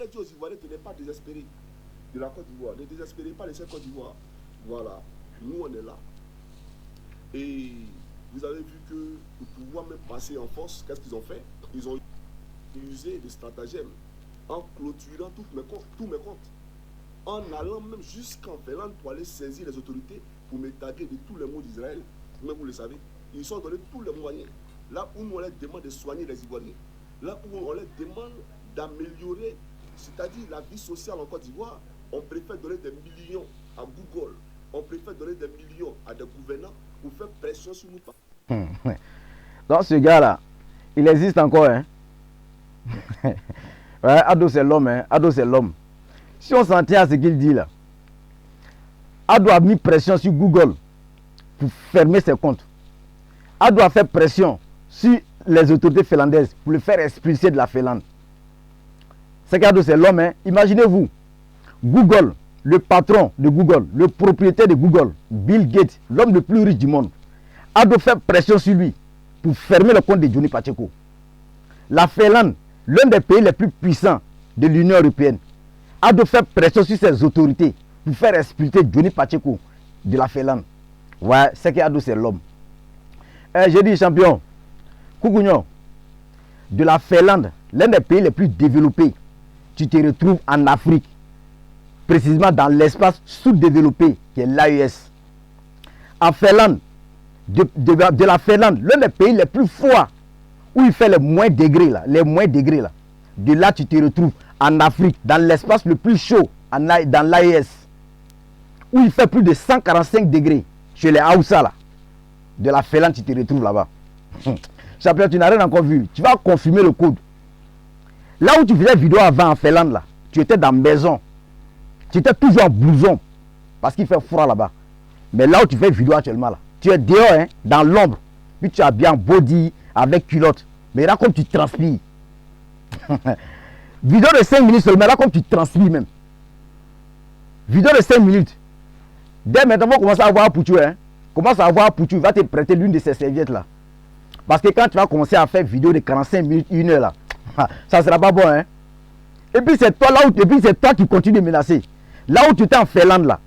voulait dire aux Ivoiriens de ne pas désespérer de la Côte d'Ivoire. Ne désespérez pas de cette Côte d'Ivoire. Voilà, nous on est là. Et vous avez vu que pour pouvoir même passer en force, qu'est-ce qu'ils ont fait? Ils ont usé des stratagèmes en clôturant tous mes comptes. En allant même jusqu'en Finlande pour aller saisir les autorités pour me taguer de tous les mots d'Israël. Mais vous le savez, ils sont donné tous les moyens. Là où on leur demande de soigner les Ivoiriens, là où on leur demande d'améliorer, c'est-à-dire la vie sociale en Côte d'Ivoire, on préfère donner des millions à Google, on préfère donner des millions à des gouvernants pour faire pression sur nous. Donc ce gars-là, il existe encore. Hein? Ouais, Ado c'est l'homme. Hein? Ado c'est l'homme. Si on s'en tient à ce qu'il dit là, Ado a mis pression sur Google pour fermer ses comptes. Ado a fait pression sur les autorités finlandaises pour le faire expulser de la Finlande. C'est qu'Ado c'est l'homme. Hein? Imaginez-vous, Google, le patron de Google, le propriétaire de Google, Bill Gates, l'homme le plus riche du monde, Ado fait pression sur lui pour fermer le compte de Johnny Pacheco. La Finlande, l'un des pays les plus puissants de l'Union européenne, Ado fait pression sur ses autorités pour faire expulser Johnny Pacheco de la Finlande. Ouais, c'est qu'Ado c'est l'homme. J'ai dit champion, Kougouignon, de la Finlande, l'un des pays les plus développés, tu te retrouves en Afrique, précisément dans l'espace sous-développé qui est l'AES. En Finlande, de la Finlande, l'un des pays les plus froids, où il fait les moins degrés là, de là tu te retrouves en Afrique, dans l'espace le plus chaud, dans l'AES, où il fait plus de 145 degrés, chez les Haoussa là, de la Finlande tu te retrouves là-bas. Champion, tu n'as rien encore vu, tu vas confirmer le code. Là où tu faisais vidéo avant en Finlande là, tu étais dans la maison, tu étais toujours en blouson, parce qu'il fait froid là-bas. Mais là où tu fais vidéo actuellement là, tu es dehors, hein, dans l'ombre, puis tu as bien body, avec culotte. Mais là, comme tu transpires. Vidéo de 5 minutes seulement, là, comme tu transpires même. Vidéo de 5 minutes. Dès maintenant, on va commencer à voir Poutou. Hein. Commence à voir Poutou, il va te prêter l'une de ces serviettes là. Parce que quand tu vas commencer à faire vidéo de 45 minutes, 1 heure là, ça ne sera pas bon. Hein. Et puis c'est toi là où, et puis c'est toi qui continue de menacer. Là où tu étais en Finlande là,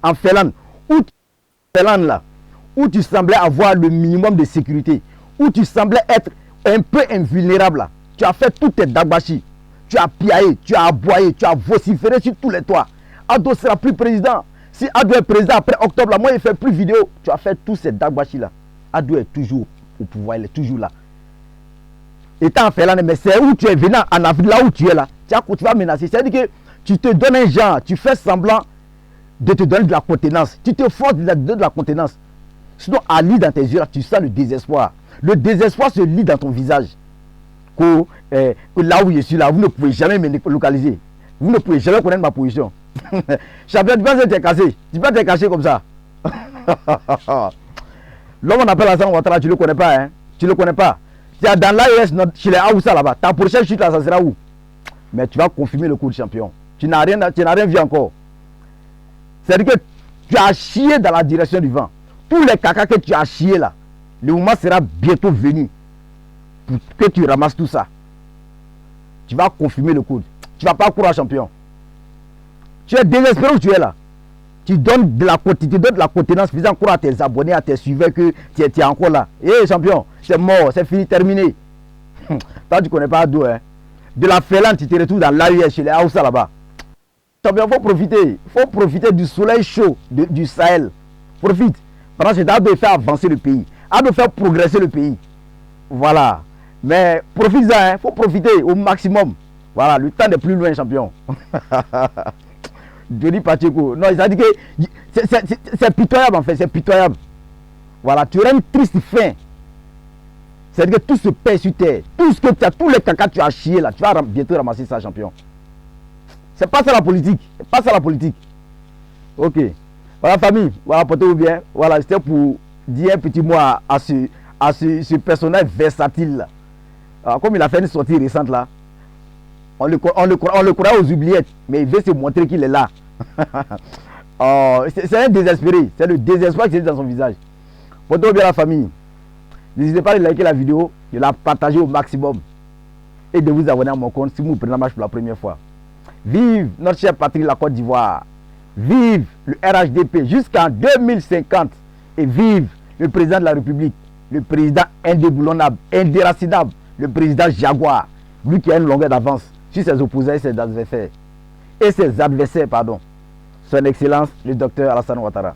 où tu semblais avoir le minimum de sécurité, où tu semblais être un peu invulnérable là. Tu as fait toutes tes dagbashi, tu as piaillé, tu as aboyé, tu as vociféré sur tous les toits. Ado sera plus président. Si Ado est président après octobre là, moi il ne fait plus vidéo. Tu as fait tous ces dagbashi là. Ado est toujours au pouvoir, il est toujours là. Étant en Finlande, mais c'est où tu es venu en Afrique, là où tu es là, tu vas menacer. C'est-à-dire que tu te donnes un genre, tu fais semblant de te donner de la contenance. Tu te forces de la contenance. Sinon, à lire dans tes yeux, là, tu sens le désespoir. Le désespoir se lit dans ton visage. Que là où je suis là, vous ne pouvez jamais me localiser. Vous ne pouvez jamais connaître ma position. Champion, tu peux te casser. Tu peux te cacher comme ça. L'homme on appelle Hassan Ouattara, tu ne le connais pas. Hein? Tu ne le connais pas. Tu es dans l'AES, chez les Haoussa là-bas. Ta prochaine chute là, ça sera où? Mais tu vas confirmer le coup de champion. Tu n'as rien vu encore. C'est-à-dire que tu as chié dans la direction du vent. Tous les caca que tu as chié là, le moment sera bientôt venu pour que tu ramasses tout ça. Tu vas confirmer le code. Tu ne vas pas courir champion. Tu es désespéré où tu es là. Tu donnes de la contenance faisant croire à tes abonnés, à tes suiveurs que tu es encore là. Hé champion, c'est mort, c'est fini, terminé. Toi tu ne connais pas Ado. Hein. De la Finlande, tu te retrouves dans l'AES chez les Haoussa là-bas. Champion, il faut profiter du soleil chaud du Sahel. Profite. Pendant que Ado fait avancer le pays. Ado fait progresser le pays. Voilà. Mais profite-en, il faut profiter au maximum. Voilà, le temps n'est plus loin, champion. Johnny Pacheco. Non, il a dit que c'est pitoyable en fait, c'est pitoyable. Voilà, tu auras une triste fin. C'est-à-dire que tout se perd sur terre. Tout ce que tu as, tous les caca que tu as chié là, tu vas bientôt ramasser ça, champion. C'est pas ça la politique. C'est pas ça la politique. Ok. Voilà, famille. Voilà, portez-vous bien. Voilà, c'était pour dire un petit mot à ce personnage versatile là. Alors, comme il a fait une sortie récente là, on le croit aux oubliettes, mais il veut se montrer qu'il est là. C'est un désespéré. C'est le désespoir qui est dans son visage. Portez-vous bien la famille. N'hésitez pas à liker la vidéo, de la partager au maximum et de vous abonner à mon compte si vous prenez la marche pour la première fois. Vive notre chère patrie, la Côte d'Ivoire. Vive le RHDP jusqu'en 2050. Et vive le président de la République, le président indéboulonnable, indéracinable, le président Jaguar. Lui qui a une longueur d'avance sur ses opposants et ses adversaires. Son Excellence, le docteur Alassane Ouattara.